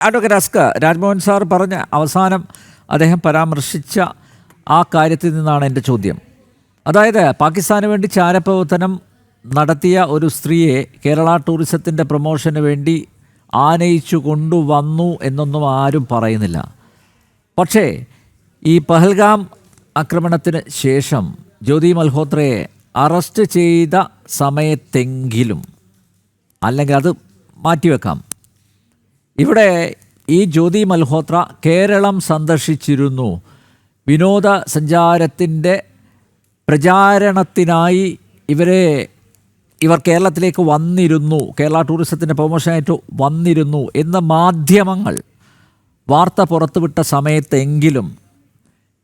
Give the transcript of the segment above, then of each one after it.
Advocate Askar, Rajmohan sir പറഞ്ഞ അവസാനം അദ്ദേഹം പരാമർശിച്ച ആ കാര്യത്തിൽ നിന്നാണ് എൻ്റെ ചോദ്യം. അതായത് പാകിസ്ഥാന് വേണ്ടി ചാരപ്രവർത്തനം നടത്തിയ ഒരു സ്ത്രീയെ കേരള ടൂറിസത്തിൻ്റെ പ്രൊമോഷന് വേണ്ടി ആനയിച്ചു കൊണ്ടുവന്നു എന്നൊന്നും ആരും പറയുന്നില്ല. പക്ഷേ ഈ പഹൽഗാം ആക്രമണത്തിന് ശേഷം ജ്യോതി മൽഹോത്രയെ അറസ്റ്റ് ചെയ്ത സമയത്തെങ്കിലും, അല്ലെങ്കിൽ അത് മാറ്റിവെക്കാം, ഇവിടെ ഈ ജ്യോതി മൽഹോത്ര കേരളം സന്ദർശിച്ചിരുന്നു. വിനോദസഞ്ചാരത്തിൻ്റെ പ്രചാരണത്തിനായി ഇവർ കേരളത്തിലേക്ക് വന്നിരുന്നു, കേരള ടൂറിസത്തിൻ്റെ പ്രൊമോഷനായിട്ട് വന്നിരുന്നു എന്ന് മാധ്യമങ്ങൾ വാർത്ത പുറത്തുവിട്ട സമയത്തെങ്കിലും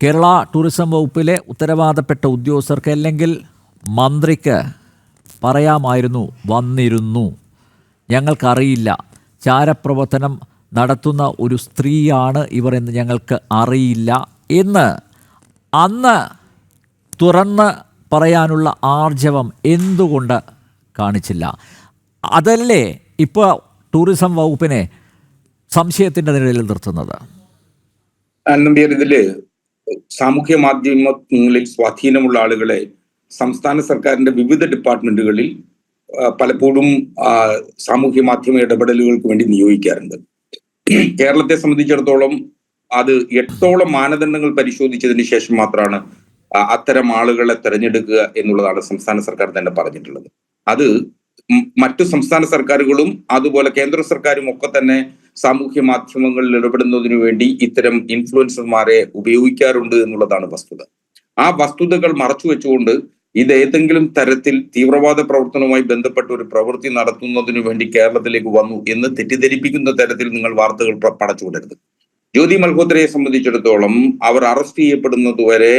കേരള ടൂറിസം വകുപ്പിലെ ഉത്തരവാദപ്പെട്ട ഉദ്യോഗസ്ഥർക്ക് അല്ലെങ്കിൽ മന്ത്രിക്ക് പറയാമായിരുന്നു, വന്നിരുന്നു, ഞങ്ങൾക്കറിയില്ല, ചാരപ്രവർത്തനം നടത്തുന്ന ഒരു സ്ത്രീയാണ് ഇവർ എന്ന് ഞങ്ങൾക്ക് അറിയില്ല എന്ന് അന്ന് തുറന്ന് പറയാനുള്ള ആർജവം എന്തുകൊണ്ട് കാണിച്ചില്ല? അതല്ലേ ഇപ്പോൾ ടൂറിസം വകുപ്പിനെ സംശയത്തിൻ്റെ നിഴലിൽ നിർത്തുന്നത്? ഇതില് സാമൂഹ്യ മാധ്യമങ്ങളിൽ സ്വാധീനമുള്ള ആളുകളെ സംസ്ഥാന സർക്കാരിന്റെ വിവിധ ഡിപ്പാർട്ട്മെന്റുകളിൽ പലപ്പോഴും സാമൂഹ്യ മാധ്യമ ഇടപെടലുകൾക്ക് വേണ്ടി നിയോഗിക്കാറുണ്ട്. കേരളത്തെ സംബന്ധിച്ചിടത്തോളം അത് 8ഓളം മാനദണ്ഡങ്ങൾ പരിശോധിച്ചതിന് ശേഷം മാത്രമാണ് അത്തരം ആളുകളെ തെരഞ്ഞെടുക്കുക എന്നുള്ളതാണ് സംസ്ഥാന സർക്കാർ തന്നെ പറഞ്ഞിട്ടുള്ളത്. അത് മറ്റു സംസ്ഥാന സർക്കാരുകളും അതുപോലെ കേന്ദ്ര സർക്കാരും ഒക്കെ തന്നെ സാമൂഹ്യ മാധ്യമങ്ങളിൽ ഇടപെടുന്നതിനു വേണ്ടി ഇത്തരം ഇൻഫ്ലുവൻസർമാരെ ഉപയോഗിക്കാറുണ്ട് എന്നുള്ളതാണ് വസ്തുത. ആ വസ്തുതകൾ മറച്ചു വെച്ചുകൊണ്ട് ഇത് ഏതെങ്കിലും തരത്തിൽ തീവ്രവാദ പ്രവർത്തനവുമായി ബന്ധപ്പെട്ട ഒരു പ്രവൃത്തി നടത്തുന്നതിനു വേണ്ടി കേരളത്തിലേക്ക് വന്നു എന്ന് തെറ്റിദ്ധരിപ്പിക്കുന്ന തരത്തിൽ നിങ്ങൾ വാർത്തകൾ പടച്ചുവിടരുത്. ജ്യോതി മൽഹോത്രയെ സംബന്ധിച്ചിടത്തോളം അവർ അറസ്റ്റ് ചെയ്യപ്പെടുന്നതുവരെ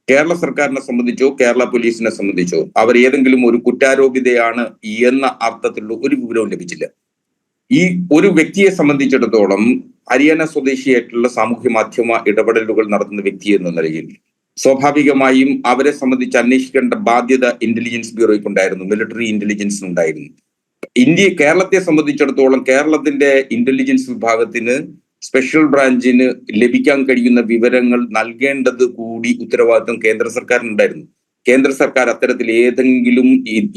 കേരള സർക്കാരിനെ സംബന്ധിച്ചോ കേരള പോലീസിനെ സംബന്ധിച്ചോ അവർ ഏതെങ്കിലും ഒരു കുറ്റാരോപിതയാണ് എന്ന അർത്ഥത്തിലുള്ള ഒരു വിവരവും ലഭിച്ചില്ല. ഈ ഒരു വ്യക്തിയെ സംബന്ധിച്ചിടത്തോളം ഹരിയാന സ്വദേശിയായിട്ടുള്ള സാമൂഹ്യ മാധ്യമ ഇടപെടലുകൾ നടത്തുന്ന വ്യക്തി എന്ന നിലയിൽ സ്വാഭാവികമായും അവരെ സംബന്ധിച്ച് അന്വേഷിക്കേണ്ട ബാധ്യത ഇന്റലിജൻസ് ബ്യൂറോയ്ക്കുണ്ടായിരുന്നു, മിലിറ്ററി ഇന്റലിജൻസിനുണ്ടായിരുന്നു. കേരളത്തെ സംബന്ധിച്ചിടത്തോളം കേരളത്തിന്റെ ഇന്റലിജൻസ് വിഭാഗത്തിന് സ്പെഷ്യൽ ബ്രാഞ്ചിന് ലഭിക്കാൻ കഴിയുന്ന വിവരങ്ങൾ നൽകേണ്ടത് കൂടി ഉത്തരവാദിത്വം കേന്ദ്ര സർക്കാരിനുണ്ടായിരുന്നു. കേന്ദ്ര സർക്കാർ അത്തരത്തിൽ ഏതെങ്കിലും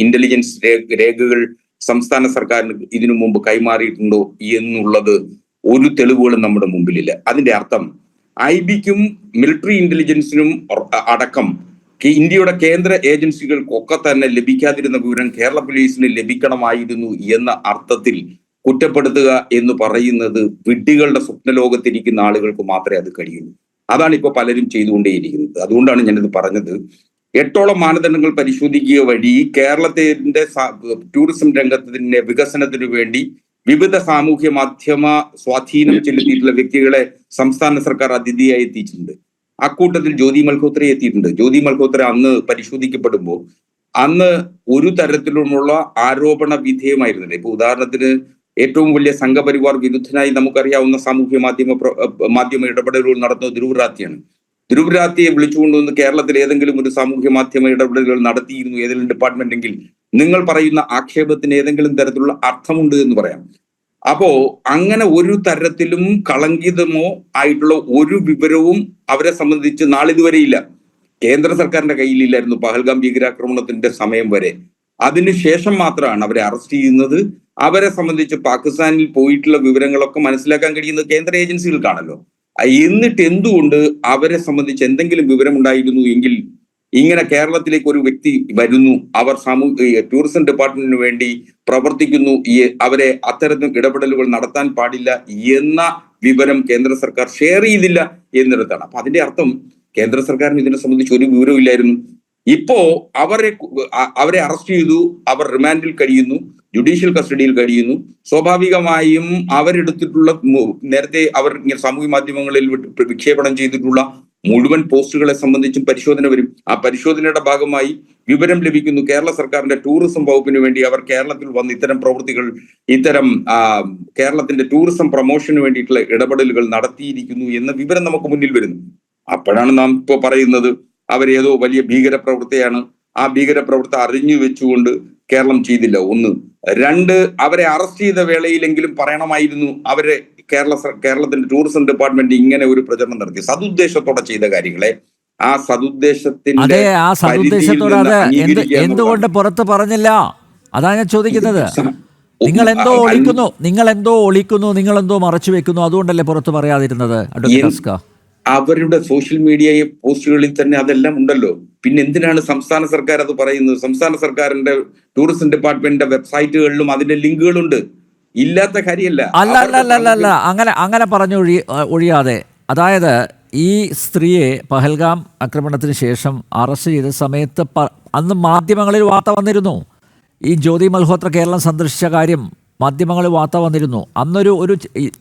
ഇന്റലിജൻസ് രേഖകൾ സംസ്ഥാന സർക്കാരിന് ഇതിനു മുമ്പ് കൈമാറിയിട്ടുണ്ടോ എന്നുള്ളത് ഒരു തെളിവുകളും നമ്മുടെ മുമ്പിലില്ല. അതിന്റെ അർത്ഥം IB-ക്കും മിലിറ്ററി ഇന്റലിജൻസിനും അടക്കം ഇന്ത്യയുടെ കേന്ദ്ര ഏജൻസികൾക്കൊക്കെ തന്നെ ലഭിക്കാതിരുന്ന വിവരം കേരള പോലീസിന് ലഭിക്കണമായിരുന്നു എന്ന അർത്ഥത്തിൽ കുറ്റപ്പെടുത്തുക എന്ന് പറയുന്നത് വിഡ്ഢികളുടെ സ്വപ്നലോകത്തിരിക്കുന്ന ആളുകൾക്ക് മാത്രമേ അത് കഴിയുള്ളൂ. അതാണ് ഇപ്പൊ പലരും ചെയ്തുകൊണ്ടേയിരിക്കുന്നത്. അതുകൊണ്ടാണ് ഞാനിത് പറഞ്ഞത്. 8ഓളം മാനദണ്ഡങ്ങൾ പരിശോധിക്കുക വഴി കേരളത്തിന്റെ ടൂറിസം രംഗത്തിന്റെ വികസനത്തിനു വേണ്ടി വിവിധ സാമൂഹ്യ മാധ്യമ സ്വാധീനം ചെലുത്തിയിട്ടുള്ള വ്യക്തികളെ സംസ്ഥാന സർക്കാർ അതിഥിയായി എത്തിയിട്ടുണ്ട്. അക്കൂട്ടത്തിൽ ജ്യോതി മൽഹോത്ര എത്തിയിട്ടുണ്ട്. ജ്യോതി മൽഹോത്ര അന്ന് പരിശോധിക്കപ്പെടുമ്പോൾ അന്ന് ഒരു തരത്തിലുമുള്ള ആരോപണ വിധേയമായിരുന്നില്ല. ഇപ്പൊ ഉദാഹരണത്തിന് ഏറ്റവും വലിയ സംഘപരിവാർ വിരുദ്ധനായി നമുക്കറിയാവുന്ന സാമൂഹ്യ മാധ്യമ ഇടപെടലുകൾ നടത്തുന്ന ധ്രുവ് റാത്തിയാണ്. ധ്രുവ് റാത്തിയെ വിളിച്ചുകൊണ്ടുവന്ന് കേരളത്തിൽ ഏതെങ്കിലും ഒരു സാമൂഹ്യ മാധ്യമ ഇടപെടലുകൾ നടത്തിയിരുന്നു ഏതെങ്കിലും ഡിപ്പാർട്ട്മെന്റ് എങ്കിൽ നിങ്ങൾ പറയുന്ന ആക്ഷേപത്തിന് ഏതെങ്കിലും തരത്തിലുള്ള അർത്ഥമുണ്ട് എന്ന് പറയാം. അപ്പോ അങ്ങനെ ഒരു തരത്തിലും കളങ്കിതമോ ആയിട്ടുള്ള ഒരു വിവരവും അവരെ സംബന്ധിച്ച് നാളിതുവരെ ഇല്ല. കേന്ദ്ര സർക്കാരിന്റെ കയ്യിലില്ലായിരുന്നു പഹൽഗാം ഭീകരാക്രമണത്തിന്റെ സമയം വരെ. അതിനുശേഷം മാത്രമാണ് അവരെ അറസ്റ്റ് ചെയ്യുന്നത്. അവരെ സംബന്ധിച്ച് പാകിസ്ഥാനിൽ പോയിട്ടുള്ള വിവരങ്ങളൊക്കെ മനസ്സിലാക്കാൻ കഴിയുന്നത് കേന്ദ്ര ഏജൻസികൾക്കാണല്ലോ. എന്നിട്ട് എന്തുകൊണ്ട് അവരെ സംബന്ധിച്ച് എന്തെങ്കിലും വിവരമുണ്ടായിരുന്നു എങ്കിൽ ഇങ്ങനെ കേരളത്തിലേക്ക് ഒരു വ്യക്തി വരുന്നു, അവർ ടൂറിസം ഡിപ്പാർട്ട്മെന്റിന് വേണ്ടി പ്രവർത്തിക്കുന്നു, അവരെ അത്തരത്തിൽ ഇടപെടലുകൾ നടത്താൻ പാടില്ല എന്ന വിവരം കേന്ദ്ര സർക്കാർ ഷെയർ ചെയ്തില്ല എന്നിടത്താണ്. അപ്പൊ അതിന്റെ അർത്ഥം കേന്ദ്ര സർക്കാരിന് ഇതിനെ സംബന്ധിച്ച് ഒരു വിവരവും ഇല്ലായിരുന്നു. ഇപ്പോ അവരെ അറസ്റ്റ് ചെയ്തു, അവർ റിമാൻഡിൽ കഴിയുന്നു, ജുഡീഷ്യൽ കസ്റ്റഡിയിൽ കഴിയുന്നു. സ്വാഭാവികമായും അവരെടുത്തിട്ടുള്ള നേരത്തെ അവർ സാമൂഹ്യ മാധ്യമങ്ങളിൽ വിക്ഷേപണം ചെയ്തിട്ടുള്ള മുഴുവൻ പോസ്റ്റുകളെ സംബന്ധിച്ചും പരിശോധന വരും. ആ പരിശോധനയുടെ ഭാഗമായി വിവരം ലഭിക്കുന്നു കേരള സർക്കാരിന്റെ ടൂറിസം വകുപ്പിന് വേണ്ടി അവർ കേരളത്തിൽ വന്ന് ഇത്തരം പ്രവൃത്തികൾ കേരളത്തിന്റെ ടൂറിസം പ്രൊമോഷന് വേണ്ടിയിട്ടുള്ള ഇടപെടലുകൾ നടത്തിയിരിക്കുന്നു എന്ന വിവരം നമുക്ക് മുന്നിൽ വരുന്നു. അപ്പോഴാണ് നാം ഇപ്പോൾ പറയുന്നത് അവരേതോ വലിയ ഭീകരപ്രവൃത്തിയാണ്, ആ ഭീകരപ്രവൃത്തി അറിഞ്ഞു വെച്ചുകൊണ്ട് കേരളം ചെയ്തില്ല. ഒന്ന്. രണ്ട്, അവരെ അറസ്റ്റ് ചെയ്ത വേളയിലെങ്കിലും പറയണമായിരുന്നു അവരെ കേരളത്തിന്റെ ടൂറിസം ഡിപ്പാർട്ട്മെന്റ് ഇങ്ങനെ ഒരു പ്രചരണം നടത്തി സതുദ്ദേശത്തോടെ ചെയ്ത കാര്യങ്ങളെ ആ സതുദ്ദേശത്തിന്റെ ആ സതുദ്ദേശത്തോടെ അത് എന്തുകൊണ്ട് പുറത്ത് പറഞ്ഞില്ല? അതാണ് ഞാൻ ചോദിക്കുന്നത്. നിങ്ങൾ എന്തോ ഒളിക്കുന്നു, നിങ്ങൾ എന്തോ മറച്ചു വെക്കുന്നു, അതുകൊണ്ടല്ലേ പുറത്ത് പറയാതിരുന്നത് അഡ്വക്കേറ്റ് അസ്ക? അവരുടെ സോഷ്യൽ മീഡിയ പോസ്റ്റുകളിൽ തന്നെ അതെല്ലാം ഉണ്ടല്ലോ. പിന്നെ എന്തിനാണ് സംസ്ഥാന സർക്കാർ അത് പറയുന്നത്? സംസ്ഥാന സർക്കാരിന്റെ ടൂറിസം ഡിപ്പാർട്ട്മെന്റിന്റെ വെബ്സൈറ്റുകളിലും അതിന്റെ ലിങ്കുകളുണ്ട്. ഇല്ലാത്ത കാര്യമല്ല. അല്ല അങ്ങനെ പറഞ്ഞു ഒഴിയാതെ, അതായത് ഈ സ്ത്രീയെ പഹൽഗാം ആക്രമണത്തിന് ശേഷം അറസ്റ്റ് ചെയ്ത സമയത്ത് അന്ന് മാധ്യമങ്ങളിൽ വാർത്ത വന്നിരുന്നു. ഈ ജ്യോതി മൽഹോത്ര കേരളം സന്ദർശിച്ച കാര്യം മാധ്യമങ്ങളിൽ വാർത്ത വന്നിരുന്നു. അന്നൊരു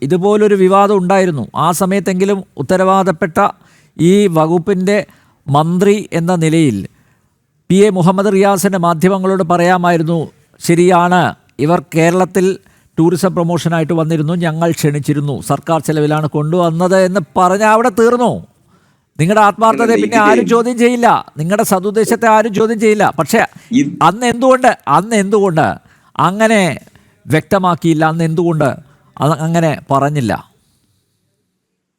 ഇതുപോലൊരു വിവാദം ഉണ്ടായിരുന്നു. ആ സമയത്തെങ്കിലും ഉത്തരവാദപ്പെട്ട ഈ വകുപ്പിൻ്റെ മന്ത്രി എന്ന നിലയിൽ PA മുഹമ്മദ് റിയാസിന് മാധ്യമങ്ങളോട് പറയാമായിരുന്നു, ശരിയാണ്, ഇവർ കേരളത്തിൽ ടൂറിസം പ്രൊമോഷനായിട്ട് വന്നിരുന്നു, ഞങ്ങൾ ക്ഷണിച്ചിരുന്നു, സർക്കാർ ചെലവിലാണ് കൊണ്ടുവന്നത് എന്ന് പറഞ്ഞാൽ അവിടെ തീർന്നു. നിങ്ങളുടെ ആത്മാർത്ഥതയെ പിന്നെ ആരും ചോദ്യം ചെയ്യില്ല, നിങ്ങളുടെ സതുദ്ദേശത്തെ ആരും ചോദ്യം ചെയ്യില്ല. പക്ഷെ അന്ന് എന്തുകൊണ്ട് അങ്ങനെ വ്യക്തമാക്കിയില്ല? അന്ന് എന്തുകൊണ്ട് അങ്ങനെ പറഞ്ഞില്ല?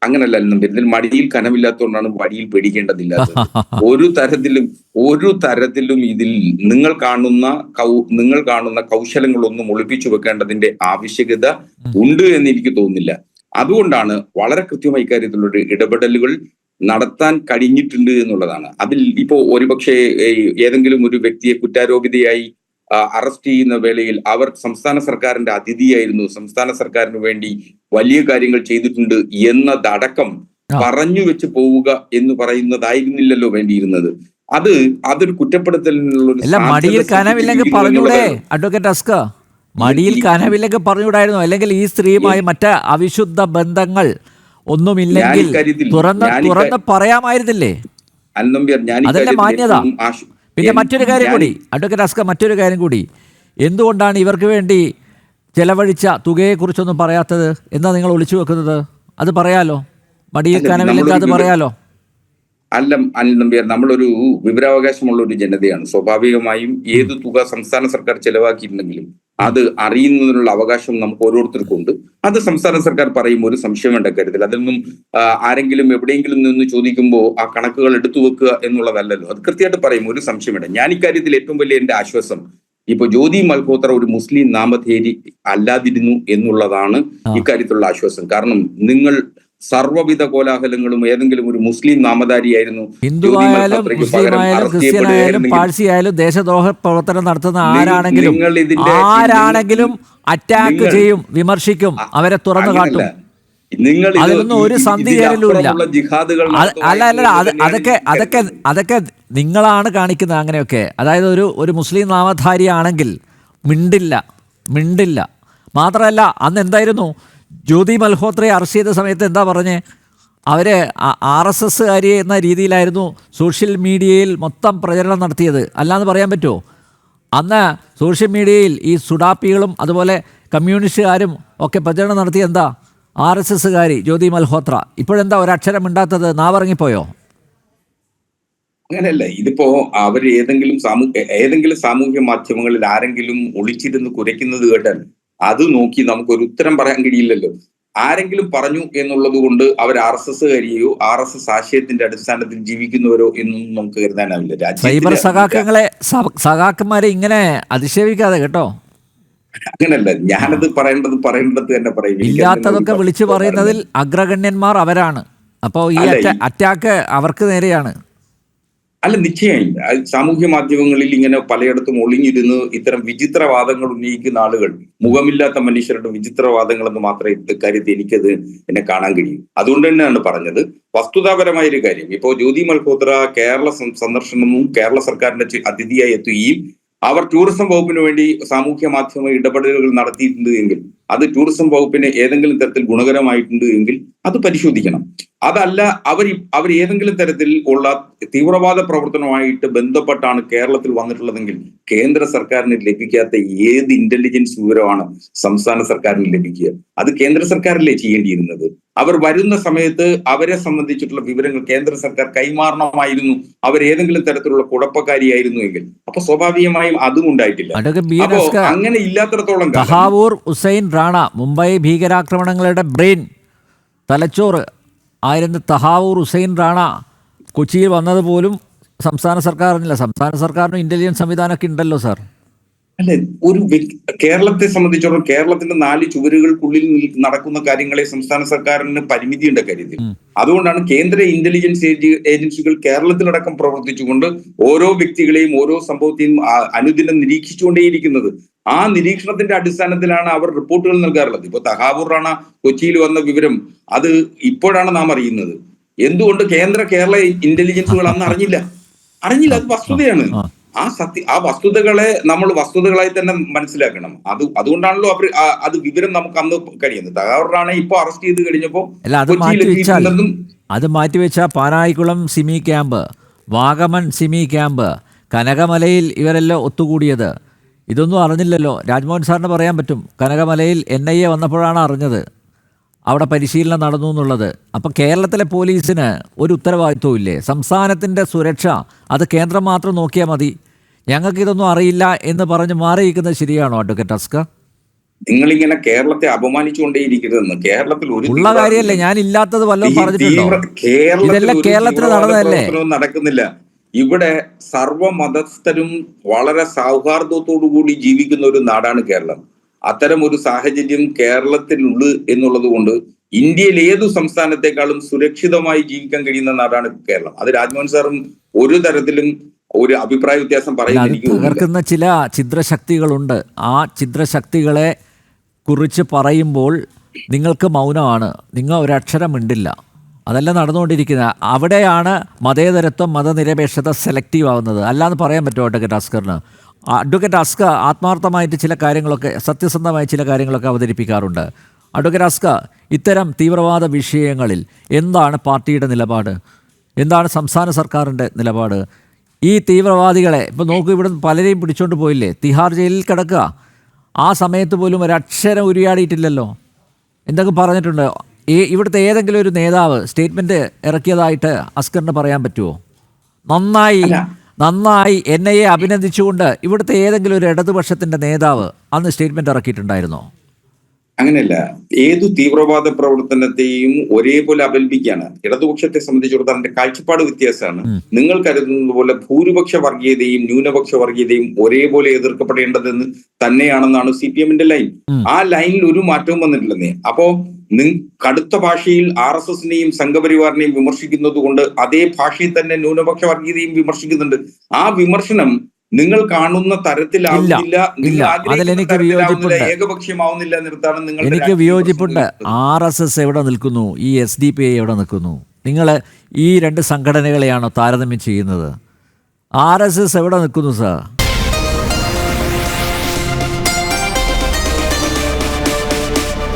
അങ്ങനല്ല, ഇതിൽ മടിയിൽ കനമില്ലാത്തതുകൊണ്ടാണ് വടിയിൽ പേടിക്കേണ്ടതില്ലാത്തത്. ഒരു തരത്തിലും ഇതിൽ നിങ്ങൾ കാണുന്ന കൗശലങ്ങളൊന്നും ഒളിപ്പിച്ചു വെക്കേണ്ടതിന്റെ ആവശ്യകത ഉണ്ട് എന്ന് എനിക്ക് തോന്നുന്നില്ല. അതുകൊണ്ടാണ് വളരെ കൃത്യമായി ഇക്കാര്യത്തിലുള്ള ഇടപെടലുകൾ നടത്താൻ കഴിഞ്ഞിട്ടുണ്ട് എന്നുള്ളതാണ്. അതിൽ ഇപ്പോ ഒരുപക്ഷെ ഏതെങ്കിലും ഒരു വ്യക്തിയെ കുറ്റാരോപിതയായി അറസ്റ്റ് ചെയ്യുന്ന വേളയിൽ അവർ സംസ്ഥാന സർക്കാരിന്റെ അതിഥിയായിരുന്നു, സംസ്ഥാന സർക്കാരിന് വേണ്ടി വലിയ കാര്യങ്ങൾ ചെയ്തിട്ടുണ്ട് എന്നതടക്കം പറഞ്ഞു വെച്ച് പോവുക എന്ന് പറയുന്നതായിരുന്നില്ലല്ലോ വേണ്ടിയിരുന്നത്. അതൊരു കുറ്റപ്പെടുത്തലിനുള്ള മടിയിൽ കനവില്ലെങ്കിൽ പറഞ്ഞൂടെ അഡ്വക്കേറ്റ് അസ്ക? മടിയിൽ കനവില്ലെങ്കിൽ പറഞ്ഞുകൂടായിരുന്നു? അല്ലെങ്കിൽ ഈ സ്ത്രീയുമായി മറ്റ് അവിശുദ്ധ ബന്ധങ്ങൾ ഒന്നുമില്ലെങ്കിൽ തുറന്ന് പറയാമായിരുന്നില്ലേ? അതല്ലേ മാന്യത. പിന്നെ മറ്റൊരു കാര്യം കൂടി അഡ്വക്കേറ്റ് അസ്ക, മറ്റൊരു കാര്യം കൂടി, എന്തുകൊണ്ടാണ് ഇവർക്ക് വേണ്ടി ചെലവഴിച്ച തുകയെക്കുറിച്ചൊന്നും പറയാത്തത്? എന്താ നിങ്ങൾ ഒളിച്ചു വെക്കുന്നത്? അത് പറയാലോ, മടിയിൽ കനവില്ലെങ്കിൽ അത് പറയാലോ. അല്ല അനിൽ നമ്പ്യാർ, നമ്മളൊരു വിവരാവകാശമുള്ള ഒരു ജനതയാണ്. സ്വാഭാവികമായും ഏത് തുക സംസ്ഥാന സർക്കാർ ചെലവാക്കിയിട്ടുണ്ടെങ്കിലും അത് അറിയുന്നതിനുള്ള അവകാശം നമുക്ക് ഓരോരുത്തർക്കും ഉണ്ട്. അത് സംസ്ഥാന സർക്കാർ പറയും, ഒരു സംശയം വേണ്ട കാര്യത്തിൽ. അതിൽ നിന്നും ആരെങ്കിലും എവിടെയെങ്കിലും നിന്ന് ചോദിക്കുമ്പോൾ ആ കണക്കുകൾ എടുത്തു വെക്കുക എന്നുള്ളതല്ലല്ലോ, അത് കൃത്യമായിട്ട് പറയും, ഒരു സംശയം വേണ്ട. ഞാൻ ഇക്കാര്യത്തിൽ ഏറ്റവും വലിയ എന്റെ ആശ്വാസം, ഇപ്പൊ ജ്യോതി മൽഹോത്ര ഒരു മുസ്ലിം നാമധേരി അല്ലാതിരുന്നു എന്നുള്ളതാണ് ഇക്കാര്യത്തിലുള്ള ആശ്വാസം. കാരണം നിങ്ങൾ സർവ്വവിധ കോലാഹലങ്ങളും ഏതെങ്കിലും ഒരു മുസ്ലിം നാമധാരിയായിരുന്നു, ഹിന്ദുവായാലും മുസ്ലിമായാലും ക്രിസ്ത്യനായാലും പാഴ്സിയായാലും ദേശദ്രോഹ പ്രവർത്തനം നടത്തുന്ന ആരാണെങ്കിലും അറ്റാക്ക് ചെയ്യും, വിമർശിക്കും, അവരെ തുറന്നു കാട്ടും. അതിലൊന്നും ഒരു സന്ധിയില്ല. അതൊക്കെ നിങ്ങളാണ് കാണിക്കുന്നത് അങ്ങനെയൊക്കെ. അതായത് ഒരു മുസ്ലിം നാമധാരിയാണെങ്കിൽ മിണ്ടില്ല. മാത്രമല്ല, അന്ന് എന്തായിരുന്നു ജ്യോതി മൽഹോത്രയെ അറസ്റ്റ് ചെയ്ത സമയത്ത് എന്താ പറഞ്ഞേ? അവർ RSSകാരി എന്ന രീതിയിലായിരുന്നു സോഷ്യൽ മീഡിയയിൽ മൊത്തം പ്രചരണം നടത്തിയത്. അല്ലാന്ന് പറയാൻ പറ്റുമോ? അന്ന് സോഷ്യൽ മീഡിയയിൽ ഈ സുഡാപ്പികളും അതുപോലെ കമ്മ്യൂണിസ്റ്റുകാരും ഒക്കെ പ്രചരണം നടത്തിയ എന്താ? RSSകാരി ജ്യോതി മൽഹോത്ര. ഇപ്പോഴെന്താ ഒരക്ഷരം മിണ്ടാത്തത്? നാവിറങ്ങിപ്പോയോ? അങ്ങനെയല്ല. ഇതിപ്പോ അവർ ഏതെങ്കിലും സാമൂഹ്യ മാധ്യമങ്ങളിൽ ആരെങ്കിലും ഒളിച്ചിരുന്ന് കുരയ്ക്കുന്നത് കേട്ടാൽ അത് നോക്കി നമുക്കൊരു ഉത്തരം പറയാൻ കഴിയില്ലല്ലോ. ആരെങ്കിലും പറഞ്ഞു എന്നുള്ളത് കൊണ്ട് അവർ RSSകാരിയോ RSS ആശയത്തിന്റെ അടിസ്ഥാനത്തിൽ ജീവിക്കുന്നവരോ എന്നൊന്നും നമുക്ക് കരുതാനാവില്ല. സൈബർ സഖാക്കന്മാരെ ഇങ്ങനെ അധിക്ഷേപിക്കാതെ കേട്ടോ. അങ്ങനല്ല, ഞാനത് പറയേണ്ടത് തന്നെ പറയും. ഇല്ലാത്തതൊക്കെ വിളിച്ചു പറയുന്നതിൽ അഗ്രഗണ്യന്മാർ അവരാണ്. അപ്പോൾ ഈ അറ്റാക്ക് അവർക്ക് നേരെയാണ്. അല്ല, നിശ്ചയമായും സാമൂഹ്യ മാധ്യമങ്ങളിൽ ഇങ്ങനെ പലയിടത്തും ഒളിഞ്ഞിരുന്ന് ഇത്തരം വിചിത്രവാദങ്ങൾ ഉന്നയിക്കുന്ന ആളുകൾ, മുഖമില്ലാത്ത മനുഷ്യരുടെ വിചിത്രവാദങ്ങളെന്ന് മാത്രമേ ഇക്കാര്യത്തിൽ എന്നെ കാണാൻ കഴിയും. അതുകൊണ്ട് തന്നെയാണ് പറഞ്ഞത്, വസ്തുതാപരമായ ഒരു കാര്യം. ഇപ്പോ ജ്യോതി മൽഹോത്ര കേരള സന്ദർശനവും കേരള സർക്കാരിന്റെ അതിഥിയായി എത്തുകയും അവർ ടൂറിസം വകുപ്പിന് വേണ്ടി സാമൂഹ്യ മാധ്യമ ഇടപെടലുകൾ നടത്തിയിട്ടുണ്ട് എങ്കിൽ, അത് ടൂറിസം വകുപ്പിന് ഏതെങ്കിലും തരത്തിൽ ഗുണകരമായിട്ടുണ്ട് എങ്കിൽ അത് പരിശോധിക്കണം. അതല്ല, അവർ ഏതെങ്കിലും തരത്തിൽ ഉള്ള തീവ്രവാദ പ്രവർത്തനവുമായിട്ട് ബന്ധപ്പെട്ടാണ് കേരളത്തിൽ വന്നിട്ടുള്ളതെങ്കിൽ കേന്ദ്ര സർക്കാരിന് ലഭിക്കാത്ത ഏത് ഇന്റലിജൻസ് വിവരമാണ് സംസ്ഥാന സർക്കാരിന് ലഭിക്കുക? അത് കേന്ദ്ര സർക്കാരിലേ ചെയ്യേണ്ടിയിരുന്നത്. അവർ വരുന്ന സമയത്ത് അവരെ സംബന്ധിച്ചിട്ടുള്ള വിവരങ്ങൾ കേന്ദ്ര സർക്കാർ കൈമാറണമായിരുന്നു. അവർ ഏതെങ്കിലും തരത്തിലുള്ള കുഴപ്പക്കാരിയായിരുന്നു എങ്കിൽ. അപ്പൊ സ്വാഭാവികമായും അതും ഉണ്ടായിട്ടില്ല. അപ്പോ അങ്ങനെ ഇല്ലാത്തിടത്തോളം കാലം തഹാവൂർ ഹുസൈൻ റാണ, മുംബൈ ഭീകരാക്രമണങ്ങളുടെ ബ്രെയിൻ, തലച്ചോറ് ആയിരുന്ന തഹാവൂർ ഹുസൈൻ റാണ കൊച്ചിയിൽ വന്നത് പോലും സംസ്ഥാന സർക്കാരിനില്ല. സംസ്ഥാന സർക്കാരിനും ഇന്റലിജൻസ് സംവിധാനമൊക്കെ ഉണ്ടല്ലോ സാർ. അല്ലെ, ഒരു കേരളത്തെ സംബന്ധിച്ചിടത്തോളം കേരളത്തിന്റെ 4 ചുവരുകൾക്കുള്ളിൽ നടക്കുന്ന കാര്യങ്ങളെ സംസ്ഥാന സർക്കാരിന് പരിമിതിയുണ്ട് കാര്യത്തിൽ. അതുകൊണ്ടാണ് കേന്ദ്ര ഇന്റലിജൻസ് ഏജൻസികൾ കേരളത്തിലടക്കം പ്രവർത്തിച്ചുകൊണ്ട് ഓരോ വ്യക്തികളെയും ഓരോ സംഭവത്തെയും അനുദിനം നിരീക്ഷിച്ചുകൊണ്ടേയിരിക്കുന്നത്. ആ നിരീക്ഷണത്തിന്റെ അടിസ്ഥാനത്തിലാണ് അവർ റിപ്പോർട്ടുകൾ നൽകാറുള്ളത്. ഇപ്പൊ തഹാവൂർ റാണ കൊച്ചിയിൽ വന്ന വിവരം അത് ഇപ്പോഴാണ് നാം അറിയുന്നത്. എന്തുകൊണ്ട് കേരള ഇന്റലിജൻസുകൾ അന്ന് അറിഞ്ഞില്ല? അത് വസ്തുതയാണ്. ആ വസ്തുതകളെ നമ്മൾ വസ്തുതകളായി തന്നെ മനസ്സിലാക്കണം. അതുകൊണ്ടാണല്ലോ അവർ അത് വിവരം നമുക്ക് അന്ന് കഴിയുന്നത്. തഹാവൂർ റാണയെ ഇപ്പൊ അറസ്റ്റ് ചെയ്ത് കഴിഞ്ഞപ്പോ അത് മാറ്റിവെച്ച പാനായിക്കുളം സിമി ക്യാമ്പ്, വാഗമൺ സിമി ക്യാമ്പ്, കനകമലയിൽ ഇവരെല്ലാം ഒത്തുകൂടിയത്, ഇതൊന്നും അറിഞ്ഞില്ലല്ലോ. രാജ്മോഹൻ സാറിന് പറയാൻ പറ്റും. കനകമലയിൽ NIA വന്നപ്പോഴാണ് അറിഞ്ഞത് അവിടെ പരിശീലനം നടന്നു എന്നുള്ളത്. അപ്പം കേരളത്തിലെ പോലീസിന് ഒരു ഉത്തരവാദിത്വവും ഇല്ലേ? സംസ്ഥാനത്തിൻ്റെ സുരക്ഷ അത് കേന്ദ്രം മാത്രം നോക്കിയാൽ മതി, ഞങ്ങൾക്കിതൊന്നും അറിയില്ല എന്ന് പറഞ്ഞ് മാറിയിരിക്കുന്നത് ശരിയാണോ അഡ്വക്കേറ്റ് അസ്ക? നിങ്ങളിങ്ങനെ കേരളത്തെ അപമാനിച്ചുകൊണ്ടേയിരിക്കരുതെന്ന്. കേരളത്തിൽ ഉള്ള കാര്യമല്ലേ, ഞാൻ ഇല്ലാത്തത് വല്ലതും പറഞ്ഞിട്ടുണ്ടോ? ഇതെല്ലാം കേരളത്തിൽ നടന്നതല്ലേ? നടക്കുന്നില്ല. ഇവിടെ സർവ്വമതസ്ഥരും വളരെ സൗഹാർദ്ദത്തോടു കൂടി ജീവിക്കുന്ന ഒരു നാടാണ് കേരളം. അത്തരം ഒരു സാഹചര്യം കേരളത്തിലുള്ളു എന്നുള്ളത് കൊണ്ട് ഇന്ത്യയിൽ ഏതു സംസ്ഥാനത്തെക്കാളും സുരക്ഷിതമായി ജീവിക്കാൻ കഴിയുന്ന നാടാണ് കേരളം. അത് രാജ്മോഹൻ സാറും ഒരു തരത്തിലും ഒരു അഭിപ്രായ വ്യത്യാസം തകർക്കുന്ന ചില ഛിദ്രശക്തികളുണ്ട്. ആ ഛിദ്രശക്തികളെ കുറിച്ച് പറയുമ്പോൾ നിങ്ങൾക്ക് മൗനമാണ്, നിങ്ങൾ ഒരക്ഷരം മിണ്ടില്ല. അതല്ല നടന്നുകൊണ്ടിരിക്കുന്നത്. അവിടെയാണ് മതേതരത്വം, മതനിരപേക്ഷത സെലക്റ്റീവ് ആവുന്നത്. അല്ലാന്ന് പറയാൻ പറ്റുമോ അഡ്വക്കേറ്റ് അസ്കറിന്? അഡ്വക്കേറ്റ് അസ്ക ആത്മാർത്ഥമായിട്ട് ചില കാര്യങ്ങളൊക്കെ, സത്യസന്ധമായ ചില കാര്യങ്ങളൊക്കെ അവതരിപ്പിക്കാറുണ്ട്. അഡ്വക്കേറ്റ് അസ്ക, ഇത്തരം തീവ്രവാദ വിഷയങ്ങളിൽ എന്താണ് പാർട്ടിയുടെ നിലപാട്? എന്താണ് സംസ്ഥാന സർക്കാരിൻ്റെ നിലപാട്? ഈ തീവ്രവാദികളെ ഇപ്പോൾ നോക്കൂ, ഇവിടെ പലരെയും പിടിച്ചോണ്ട് പോയില്ലേ, തിഹാർ ജയിലിൽ കിടക്കുക. ആ സമയത്ത് പോലും ഒരക്ഷരം ഉരിയാടിയിട്ടില്ലല്ലോ. എന്തൊക്കെ പറഞ്ഞിട്ടുണ്ട്? ഇവിടുത്തെ ഏതെങ്കിലും ഒരു നേതാവ് സ്റ്റേറ്റ്മെൻറ്റ് ഇറക്കിയതായിട്ട് അസ്കറിന് പറയാൻ പറ്റുമോ? നന്നായി NIA അഭിനന്ദിച്ചുകൊണ്ട് ഇവിടുത്തെ ഏതെങ്കിലും ഒരു ഇടതുപക്ഷത്തിൻ്റെ നേതാവ് അന്ന് സ്റ്റേറ്റ്മെൻറ്റ് ഇറക്കിയിട്ടുണ്ടായിരുന്നോ? അങ്ങനെയല്ല, ഏതു തീവ്രവാദ പ്രവർത്തനത്തെയും ഒരേപോലെ അപലപിക്കുകയാണ്. ഇടതുപക്ഷത്തെ സംബന്ധിച്ചിടത്തോളം അതിന്റെ കാഴ്ചപ്പാട് വ്യത്യാസമാണ്. നിങ്ങൾ കരുതുന്നത് പോലെ ഭൂരിപക്ഷ വർഗീയതയും ന്യൂനപക്ഷ വർഗീയതയും ഒരേപോലെ എതിർക്കപ്പെടേണ്ടതെന്ന് തന്നെയാണെന്നാണ് CPM-ന്റെ ലൈൻ. ആ ലൈനിൽ ഒരു മാറ്റവും വന്നിട്ടില്ലെന്നേ. അപ്പോ കടുത്ത ഭാഷയിൽ RSSനെയും സംഘപരിവാറിനെയും വിമർശിക്കുന്നത് കൊണ്ട് അതേ ഭാഷയിൽ തന്നെ ന്യൂനപക്ഷ വർഗീയതയും വിമർശിക്കുന്നുണ്ട്. ആ വിമർശനം നിങ്ങൾ കാണുന്ന തരത്തിലാവുന്നില്ല, ഏകപക്ഷീയമാവുന്നില്ല എന്നിടത്താണ് നിങ്ങൾ. എനിക്ക് വിയോജിപ്പുണ്ട്. RSS എവിടെ നിൽക്കുന്നു? ഈ SDPI എവിടെ നിൽക്കുന്നു? നിങ്ങൾ ഈ രണ്ട് സംഘടനകളെയാണോ താരതമ്യം ചെയ്യുന്നത്? RSS എവിടെ നിൽക്കുന്നു സാർ?